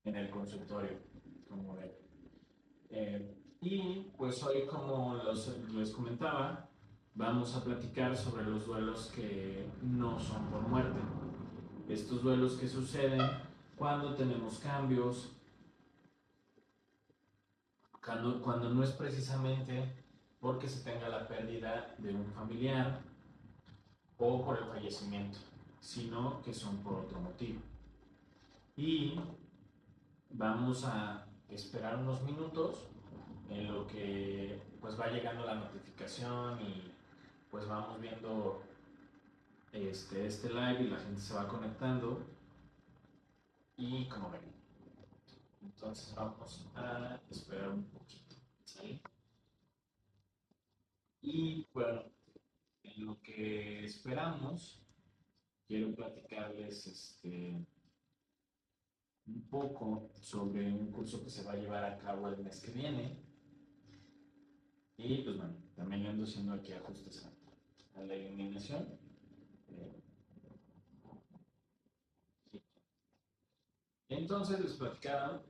en el consultorio, como ven. Y pues hoy, como les comentaba, vamos a platicar sobre los duelos que no son por muerte. Estos duelos que suceden cuando tenemos cambios, cuando no es precisamente porque se tenga la pérdida de un familiar o por el fallecimiento, sino que son por otro motivo. Y vamos a esperar unos minutos en lo que pues va llegando la notificación y pues vamos viendo este live y la gente se va conectando y como ven. Entonces vamos a esperar un poquito. ¿Sí? Y bueno, en lo que esperamos, quiero platicarles un poco sobre un curso que se va a llevar a cabo el mes que viene. Y pues bueno, también le ando haciendo aquí ajustes a la iluminación. Eh, sí. Entonces les platicaba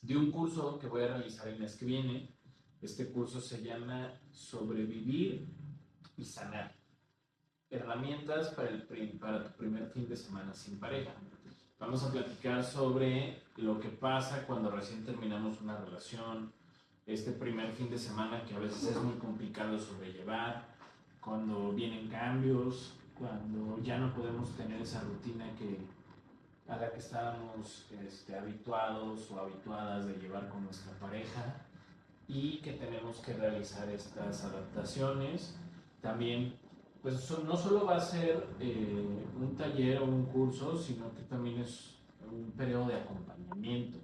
de un curso que voy a realizar el mes que viene. Este curso se llama Sobrevivir y Sanar. Herramientas para tu primer fin de semana sin pareja. Vamos a platicar sobre lo que pasa cuando recién terminamos una relación, este primer fin de semana que a veces es muy complicado sobrellevar, cuando vienen cambios, cuando ya no podemos tener esa rutina a la que estábamos habituados o habituadas de llevar con nuestra pareja y que tenemos que realizar estas adaptaciones. También, pues no solo va a ser un taller o un curso, sino que también es un periodo de acompañamiento.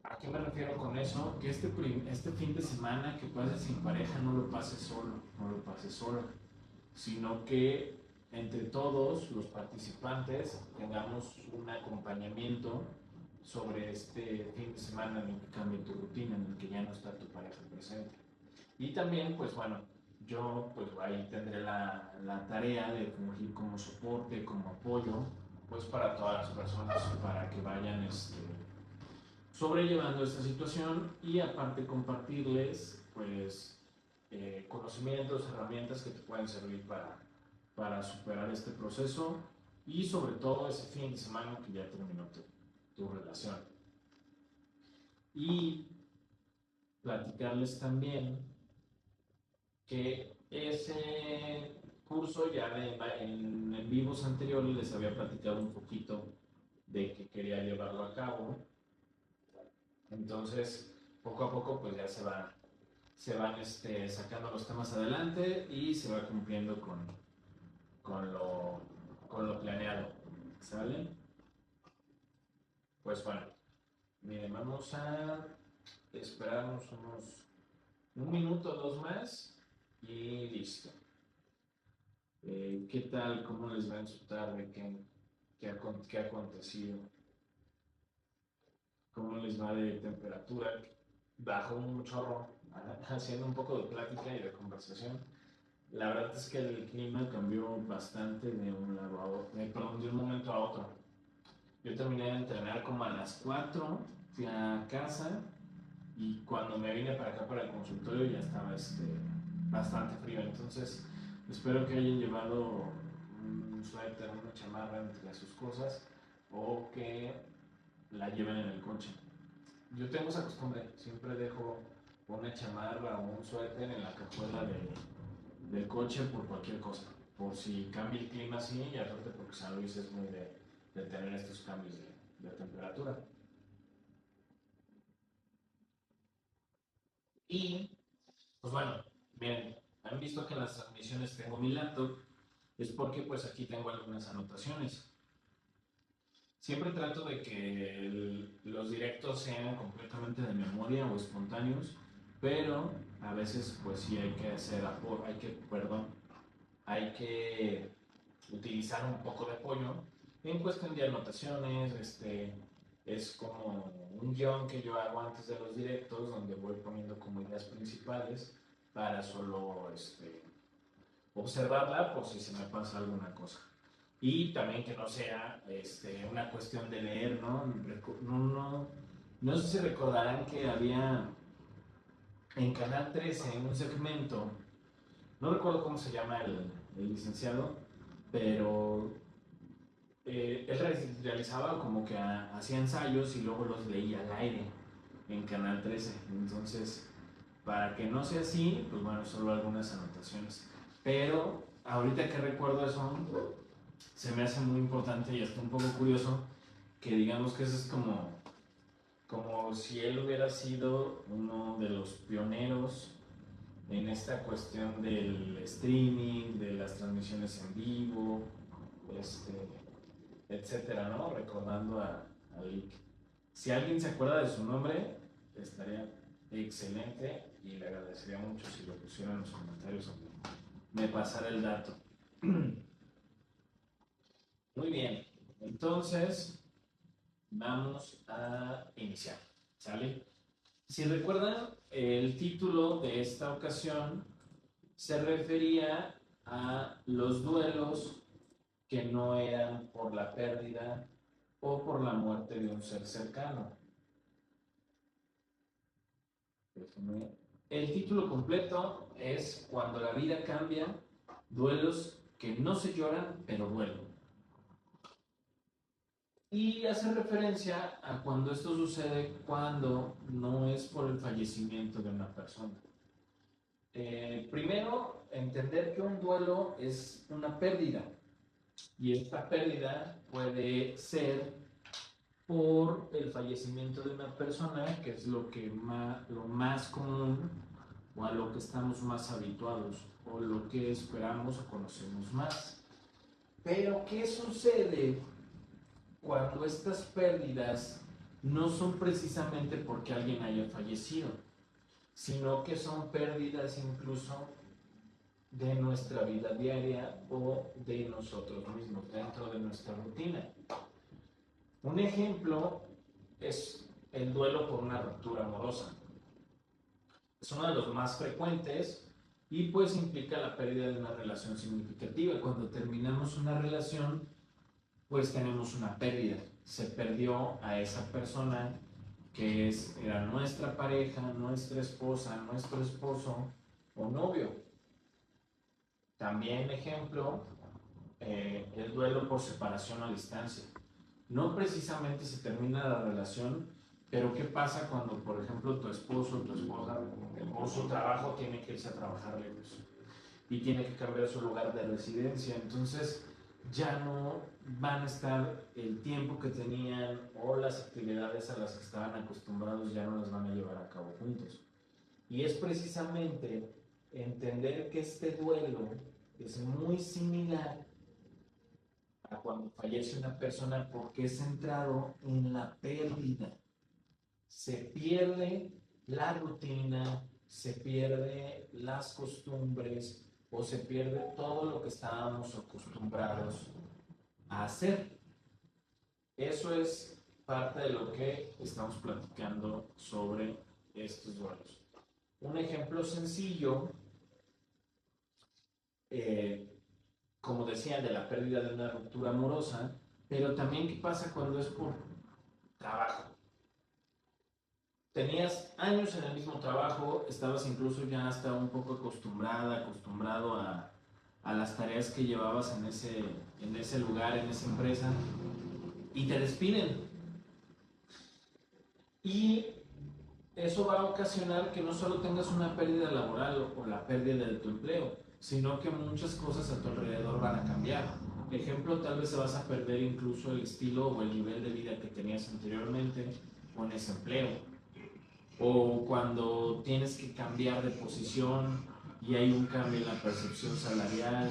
¿A qué me refiero con eso? Que este fin de semana que pases sin pareja no lo pases solo, no lo pases sola, sino que entre todos los participantes tengamos un acompañamiento sobre este fin de semana en el que cambie tu rutina, en el que ya no está tu pareja presente. Y también, pues bueno, yo pues ahí tendré la tarea de fungir como soporte, como apoyo, pues para todas las personas, para que vayan sobrellevando esta situación y aparte compartirles pues conocimientos, herramientas que te pueden servir para superar este proceso y sobre todo ese fin de semana que ya terminó tu relación. Y platicarles también que ese curso ya en vivos anteriores les había platicado un poquito de que quería llevarlo a cabo. Entonces, poco a poco pues ya se van sacando los temas adelante y se va cumpliendo con, lo, con lo planeado. ¿Sale? Pues bueno, miren, vamos a esperarnos un minuto o dos más y listo. ¿Qué tal? ¿Cómo les va en su tarde? ¿Qué ha acontecido? ¿Cómo les va de temperatura? Bajó un chorro, haciendo un poco de plática y de conversación. La verdad es que el clima cambió bastante de un lado a otro, perdón, de un momento a otro. Yo terminé de entrenar como a las 4, fui a casa y cuando me vine para acá para el consultorio ya estaba bastante frío. Entonces espero que hayan llevado un suéter, una chamarra entre sus cosas o que la lleven en el coche. Yo tengo esa costumbre, siempre dejo una chamarra o un suéter en la cajuela del coche por cualquier cosa, por si cambia el clima así, y aparte porque San Luis es muy de tener estos cambios de temperatura. Y, pues bueno, miren, han visto que en las transmisiones tengo mi laptop, es porque pues aquí tengo algunas anotaciones. Siempre trato de que los directos sean completamente de memoria o espontáneos, pero a veces pues sí hay que hay que utilizar un poco de apoyo en cuestión de anotaciones. Es como un guión que yo hago antes de los directos donde voy poniendo como ideas principales para solo observarla por si se me pasa alguna cosa. Y también que no sea una cuestión de leer, ¿no? No sé si recordarán que había en Canal 13 un segmento, no recuerdo cómo se llama el licenciado, pero él realizaba como que hacía ensayos y luego los leía al aire en Canal 13. Entonces, para que no sea así, pues bueno, solo algunas anotaciones. Pero ahorita que recuerdo eso, se me hace muy importante y hasta un poco curioso que digamos que eso es como si él hubiera sido uno de los pioneros en esta cuestión del streaming, de las transmisiones en vivo, este, etcétera, ¿no? Recordando a Lick. Si alguien se acuerda de su nombre, estaría excelente y le agradecería mucho si lo pusiera en los comentarios o me pasara el dato. Muy bien, entonces vamos a iniciar, ¿sale? Si recuerdan, el título de esta ocasión se refería a los duelos que no eran por la pérdida o por la muerte de un ser cercano. El título completo es Cuando la vida cambia, duelos que no se lloran pero duelen. Y hace referencia a cuando esto sucede cuando no es por el fallecimiento de una persona. Primero, entender que un duelo es una pérdida. Y esta pérdida puede ser por el fallecimiento de una persona, que es lo más común o a lo que estamos más habituados o lo que esperamos o conocemos más. Pero, ¿qué sucede cuando estas pérdidas no son precisamente porque alguien haya fallecido, sino que son pérdidas incluso de nuestra vida diaria o de nosotros mismos, dentro de nuestra rutina? Un ejemplo es el duelo por una ruptura amorosa. Es uno de los más frecuentes y pues implica la pérdida de una relación significativa. Cuando terminamos una relación, pues tenemos una pérdida. Se perdió a esa persona que era nuestra pareja, nuestra esposa, nuestro esposo o novio. También ejemplo, el duelo por separación a distancia. No precisamente se termina la relación, pero ¿qué pasa cuando, por ejemplo, tu esposo o tu esposa por su trabajo tiene que irse a trabajar lejos y tiene que cambiar su lugar de residencia? Entonces ya no van a estar el tiempo que tenían o las actividades a las que estaban acostumbrados, ya no las van a llevar a cabo juntos. Y es precisamente entender que este duelo es muy similar a cuando fallece una persona porque es centrado en la pérdida. Se pierde la rutina, se pierde las costumbres o se pierde todo lo que estábamos acostumbrados a hacer. Eso es parte de lo que estamos platicando sobre estos duelos. Un ejemplo sencillo, eh, como decía, de la pérdida de una ruptura amorosa, pero también qué pasa cuando es por trabajo. Tenías años en el mismo trabajo, estabas incluso ya hasta un poco acostumbrado a las tareas que llevabas en ese lugar, en esa empresa, y te despiden. Y eso va a ocasionar que no solo tengas una pérdida laboral o la pérdida de tu empleo, sino que muchas cosas a tu alrededor van a cambiar. Ejemplo, tal vez se vas a perder incluso el estilo o el nivel de vida que tenías anteriormente con ese empleo. O cuando tienes que cambiar de posición y hay un cambio en la percepción salarial,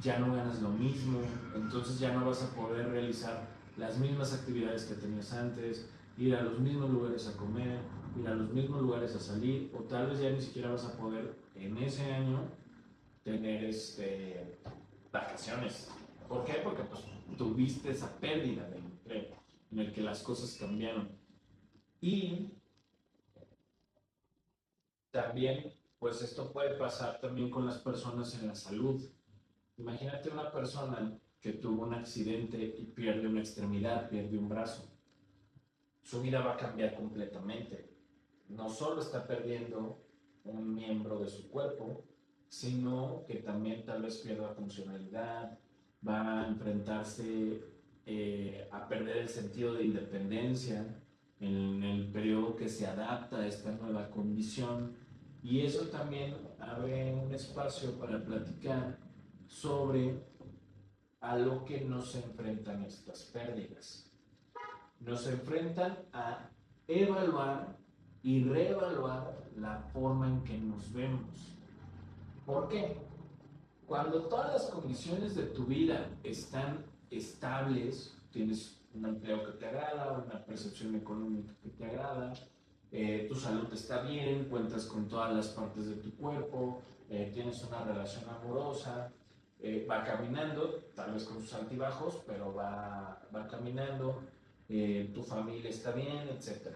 ya no ganas lo mismo, entonces ya no vas a poder realizar las mismas actividades que tenías antes, ir a los mismos lugares a comer, ir a los mismos lugares a salir, o tal vez ya ni siquiera vas a poder en ese año tener vacaciones. ¿Por qué? Porque pues tuviste esa pérdida de empleo en el que las cosas cambiaron. Y también, pues esto puede pasar también con las personas en la salud. Imagínate una persona que tuvo un accidente y pierde una extremidad, pierde un brazo. Su vida va a cambiar completamente. No solo está perdiendo un miembro de su cuerpo, sino que también tal vez pierda funcionalidad, va a enfrentarse a perder el sentido de independencia en el periodo que se adapta a esta nueva condición. Y eso también abre un espacio para platicar sobre a lo que nos enfrentan estas pérdidas. Nos enfrentan a evaluar y reevaluar la forma en que nos vemos. ¿Por qué? Cuando todas las condiciones de tu vida están estables, tienes un empleo que te agrada, una percepción económica que te agrada, tu salud está bien, cuentas con todas las partes de tu cuerpo, tienes una relación amorosa, va caminando, tal vez con sus altibajos, pero va caminando, tu familia está bien, etc.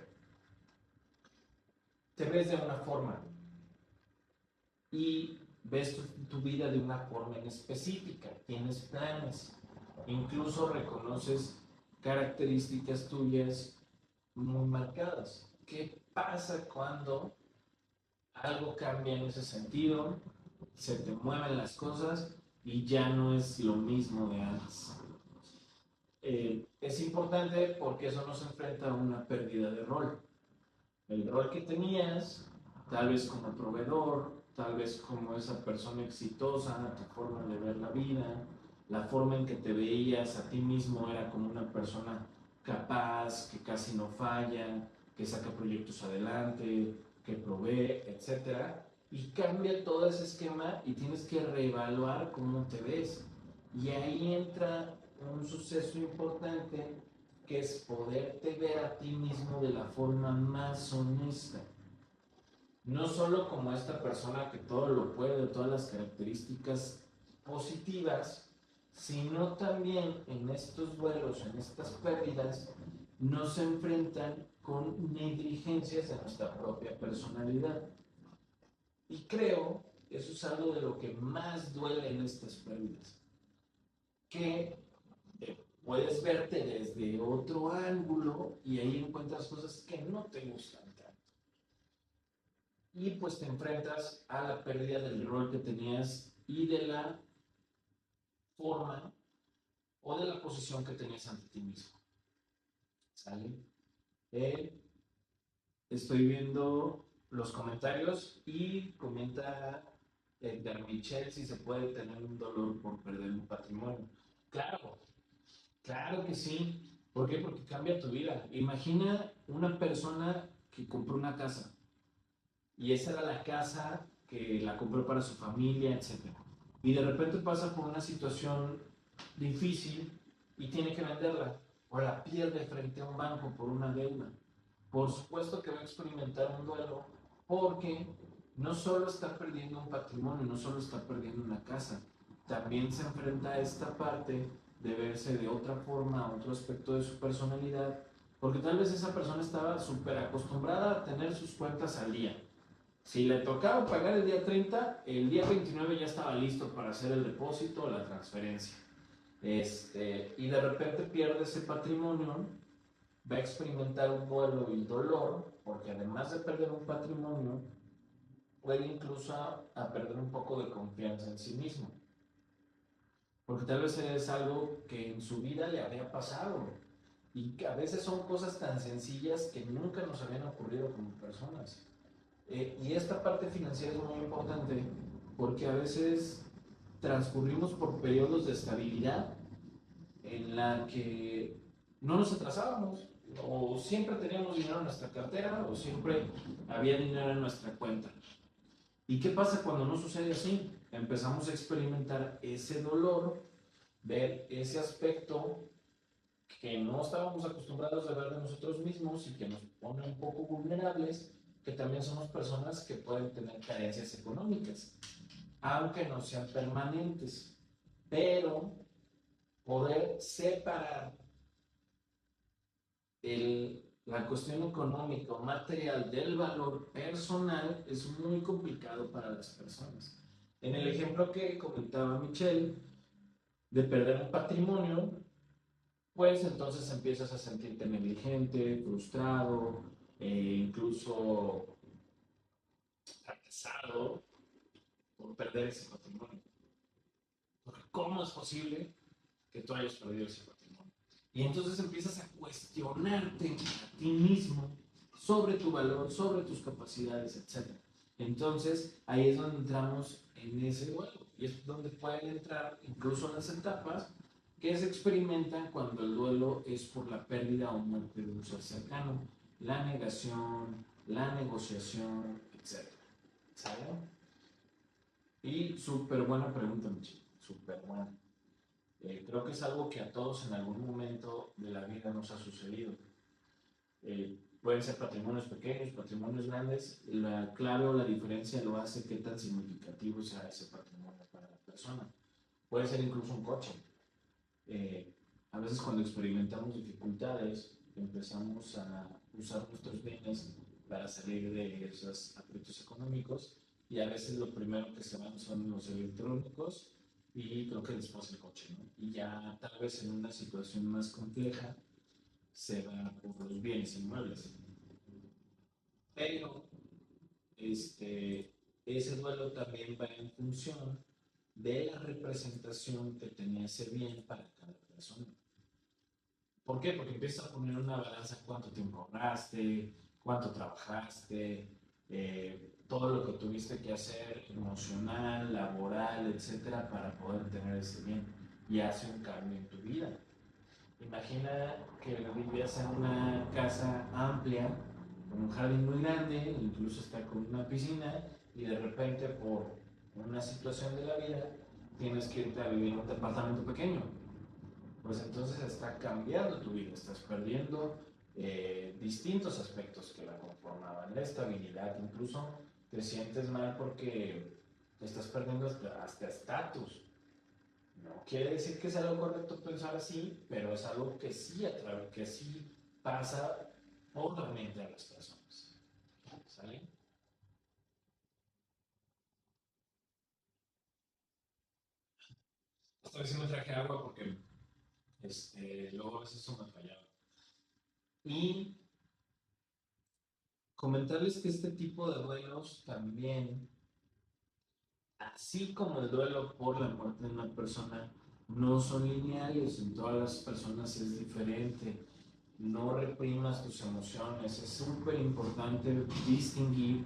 Te ves de una forma y ves tu vida de una forma en específica, tienes planes, incluso reconoces características tuyas muy marcadas. ¿Qué pasa cuando algo cambia en ese sentido? Se te mueven las cosas y ya no es lo mismo de antes. Es importante porque eso nos enfrenta a una pérdida de rol. El rol que tenías, tal vez como proveedor, tal vez como esa persona exitosa, tu forma de ver la vida, la forma en que te veías a ti mismo era como una persona capaz, que casi no falla, que saca proyectos adelante, que provee, etc. Y cambia todo ese esquema y tienes que reevaluar cómo te ves. Y ahí entra un suceso importante que es poderte ver a ti mismo de la forma más honesta. No solo como esta persona que todo lo puede, todas las características positivas, sino también en estos duelos, en estas pérdidas, nos enfrentan con negligencias de nuestra propia personalidad. Y creo, eso es algo de lo que más duele en estas pérdidas, que puedes verte desde otro ángulo y ahí encuentras cosas que no te gustan tanto. Y pues te enfrentas a la pérdida del rol que tenías y de la forma o de la posición que tenías ante ti mismo. ¿Sale? Eh, Estoy viendo los comentarios y comenta de Michelle si se puede tener un dolor por perder un patrimonio. Claro, claro que sí. ¿Por qué? Porque cambia tu vida. Imagina una persona que compró una casa y esa era la casa que la compró para su familia, etc. Y de repente pasa por una situación difícil y tiene que venderla o la pierde frente a un banco por una deuda. Por supuesto que va a experimentar un duelo porque no solo está perdiendo un patrimonio, no solo está perdiendo una casa, también se enfrenta a esta parte de verse de otra forma, a otro aspecto de su personalidad, porque tal vez esa persona estaba súper acostumbrada a tener sus cuentas al día. Si le tocaba pagar el día 30, el día 29 ya estaba listo para hacer el depósito o la transferencia. Y de repente pierde ese patrimonio, va a experimentar un duelo y dolor, porque además de perder un patrimonio, puede incluso a perder un poco de confianza en sí mismo. Porque tal vez es algo que en su vida le había pasado. Y que a veces son cosas tan sencillas que nunca nos habían ocurrido como personas. Y esta parte financiera es muy importante porque a veces transcurrimos por periodos de estabilidad en la que no nos atrasábamos, o siempre teníamos dinero en nuestra cartera, o siempre había dinero en nuestra cuenta. ¿Y qué pasa cuando no sucede así? Empezamos a experimentar ese dolor, ver ese aspecto que no estábamos acostumbrados a ver de nosotros mismos y que nos pone un poco vulnerables, que también somos personas que pueden tener carencias económicas, aunque no sean permanentes, pero poder separar la cuestión económica o material del valor personal es muy complicado para las personas. En el ejemplo que comentaba Michelle, de perder un patrimonio, pues entonces empiezas a sentirte negligente, frustrado, incluso fracasado por perder ese patrimonio. Porque ¿cómo es posible que tú hayas perdido ese patrimonio? Y entonces empiezas a cuestionarte a ti mismo sobre tu valor, sobre tus capacidades, etc. Entonces ahí es donde entramos en ese duelo y es donde pueden entrar incluso las etapas que se experimentan cuando el duelo es por la pérdida o muerte de un ser cercano, la negación, la negociación, etc. ¿Saben? Y súper buena pregunta, Michi, súper buena. Creo que es algo que a todos en algún momento de la vida nos ha sucedido. Pueden ser patrimonios pequeños, patrimonios grandes. La clave o la diferencia lo hace qué tan significativo sea ese patrimonio para la persona. Puede ser incluso un coche. Eh, a veces cuando experimentamos dificultades, empezamos a usar nuestros bienes para salir de esos aprietos económicos y a veces lo primero que se van son los electrónicos y creo que después el coche, ¿no? Y ya tal vez en una situación más compleja se va por los bienes inmuebles. Pero ese duelo también va en función de la representación que tenía ese bien para cada persona. ¿Por qué? Porque empiezas a poner una balanza cuánto tiempo ahorraste, cuánto trabajaste, todo lo que tuviste que hacer emocional, laboral, etcétera, para poder tener ese bien. Y hace un cambio en tu vida. Imagina que vivías en una casa amplia, con un jardín muy grande, incluso está con una piscina, y de repente por una situación de la vida tienes que irte a vivir en un departamento pequeño. Pues entonces está cambiando tu vida, estás perdiendo distintos aspectos que la conformaban, la estabilidad, incluso te sientes mal porque estás perdiendo hasta estatus. No quiere decir que sea lo correcto pensar así, pero es algo que que sí pasa por la mente de las personas. ¿Sale? Esta vez sí me traje agua porque luego a veces eso me fallaba. Y comentarles que este tipo de duelos también, así como el duelo por la muerte de una persona, no son lineales, en todas las personas es diferente. No reprimas tus emociones, es súper importante distinguir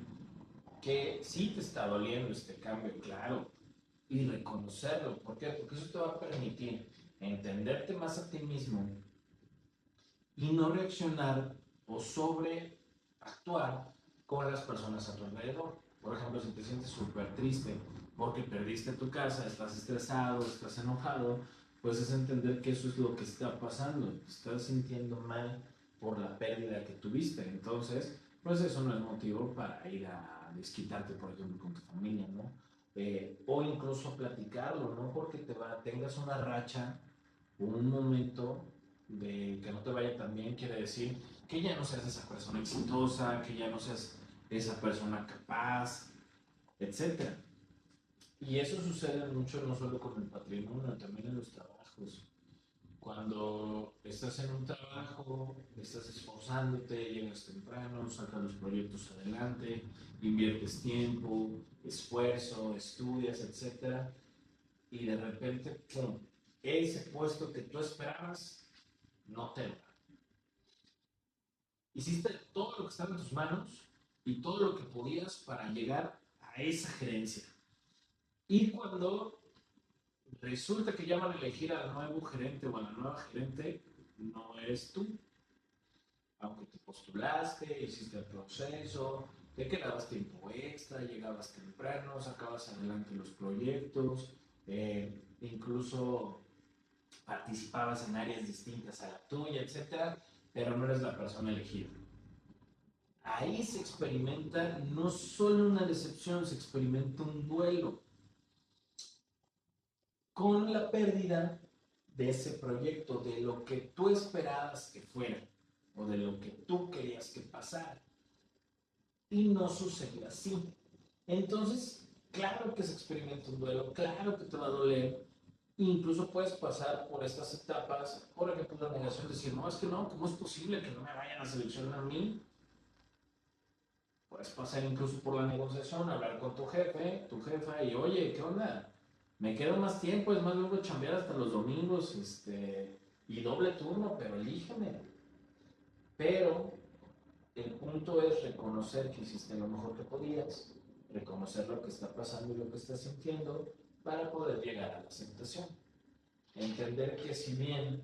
que sí te está doliendo este cambio, claro, y reconocerlo. ¿Por qué? Porque eso te va a permitir entenderte más a ti mismo y no reaccionar o sobreactuar con las personas a tu alrededor. Por ejemplo, si te sientes súper triste porque perdiste tu casa, estás estresado, estás enojado, pues es entender que eso es lo que está pasando. Te estás sintiendo mal por la pérdida que tuviste. Entonces, pues eso no es motivo para ir a desquitarte, por ejemplo, con tu familia, ¿no? O incluso platicarlo, ¿no? Porque tengas una racha o un momento de que no te vaya tan bien, quiere decir que ya no seas esa persona exitosa, que ya no seas esa persona capaz, etcétera. Y eso sucede mucho no solo con el patrimonio, también en los trabajos. Cuando estás en un trabajo, estás esforzándote, llegas temprano, sacas los proyectos adelante, inviertes tiempo, esfuerzo, estudias, etcétera, y de repente, ¡pum!, ese puesto que tú esperabas no te lo da. Hiciste todo lo que estaba en tus manos y todo lo que podías para llegar a esa gerencia. Y cuando resulta que ya van a elegir al nuevo gerente o a la nueva gerente, no eres tú. Aunque te postulaste, hiciste el proceso, te quedabas tiempo extra, llegabas temprano, sacabas adelante los proyectos, incluso participabas en áreas distintas a la tuya, etcétera, pero no eres la persona elegida. Ahí se experimenta no solo una decepción, se experimenta un duelo con la pérdida de ese proyecto, de lo que tú esperabas que fuera o de lo que tú querías que pasara. Y no sucedió así. Entonces, claro que se experimenta un duelo, claro que te va a doler Incluso puedes pasar por estas etapas, por ejemplo, la negación, decir, no, es que no, ¿cómo es posible que no me vayan a seleccionar a mí? Puedes pasar incluso por la negociación, hablar con tu jefe, tu jefa, y oye, ¿qué onda? Me quedo más tiempo, es más, vengo a chambear hasta los domingos, y doble turno, pero elígeme. Pero el punto es reconocer que hiciste lo mejor que podías, reconocer lo que está pasando y lo que estás sintiendo para poder llegar a la aceptación. Entender que si bien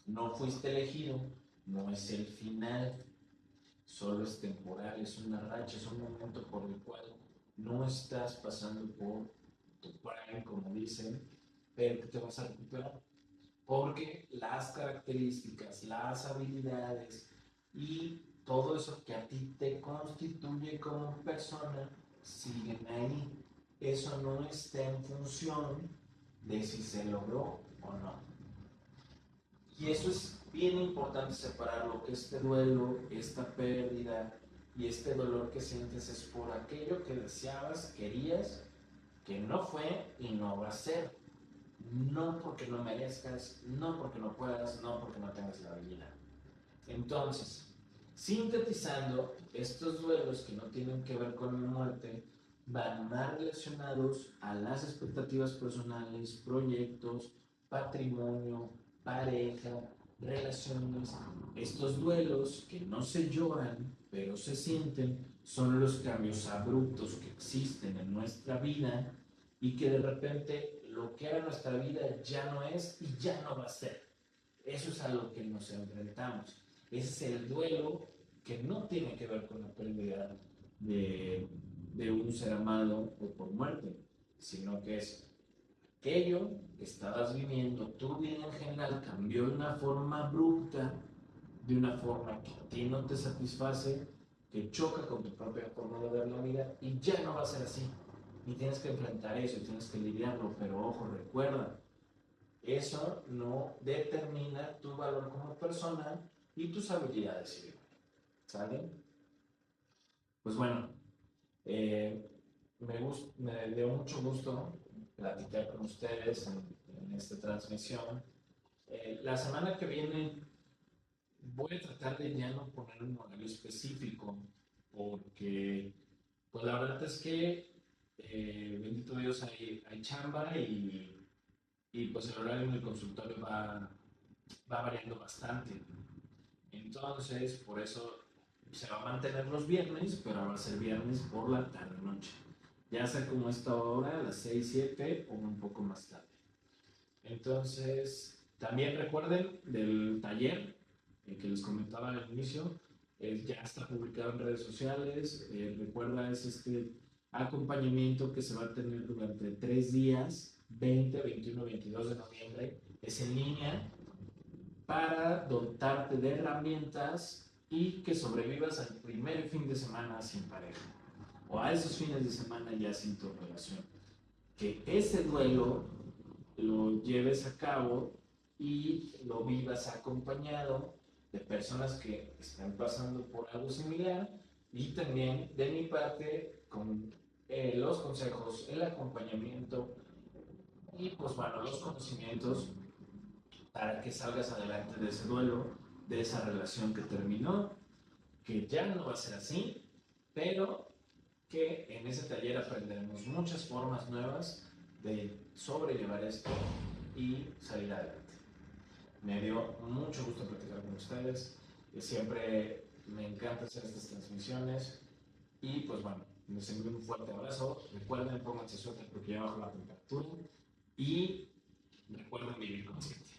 no fuiste elegido, no es el final, solo es temporal, es una racha, es un momento por el cual no estás pasando por tu prime, como dicen, pero que te vas a recuperar. Porque las características, las habilidades y todo eso que a ti te constituye como persona siguen ahí. Eso no está en función de si se logró o no. Y eso es bien importante separarlo, que este duelo, esta pérdida y este dolor que sientes es por aquello que deseabas, querías, que no fue y no va a ser. No porque no merezcas, no porque no puedas, no porque no tengas la habilidad. Entonces, sintetizando, estos duelos que no tienen que ver con la muerte van más relacionados a las expectativas personales, proyectos, patrimonio, pareja, relaciones. Estos duelos que no se lloran, pero se sienten, son los cambios abruptos que existen en nuestra vida y que de repente lo que era nuestra vida ya no es y ya no va a ser. Eso es a lo que nos enfrentamos. Ese es el duelo que no tiene que ver con la pérdida de un ser amado o por muerte, sino que es aquello que estabas viviendo, tu vida en general cambió de una forma abrupta, de una forma que a ti no te satisface, que choca con tu propia forma de ver la vida y ya no va a ser así. Y tienes que enfrentar eso y tienes que lidiarlo, pero ojo, recuerda, eso no determina tu valor como persona y tus habilidades. ¿Sale? Pues bueno, eh, me dio mucho gusto platicar con ustedes en esta transmisión. La semana que viene voy a tratar de ya no poner un horario específico porque pues la verdad es que bendito Dios hay chamba y pues el horario en el consultorio va variando bastante. Entonces, por eso se va a mantener los viernes, pero va a ser viernes por la tarde-noche. Ya sea como esta hora, a las 6 7 o un poco más tarde. Entonces, también recuerden del taller que les comentaba al inicio, ya está publicado en redes sociales. Recuerda, es este acompañamiento que se va a tener durante 3 días, 20, 21, 22 de noviembre. Es en línea para dotarte de herramientas y que sobrevivas al primer fin de semana sin pareja o a esos fines de semana ya sin tu relación. Que ese duelo lo lleves a cabo y lo vivas acompañado de personas que están pasando por algo similar y también de mi parte con los consejos, el acompañamiento y pues bueno, los conocimientos para que salgas adelante de ese duelo, de esa relación que terminó, que ya no va a ser así, pero que en ese taller aprenderemos muchas formas nuevas de sobrellevar esto y salir adelante. Me dio mucho gusto platicar con ustedes, siempre me encanta hacer estas transmisiones y pues bueno, les envío un fuerte abrazo, recuerden pónganse suerte porque ya bajo la temperatura y recuerden vivir consciente.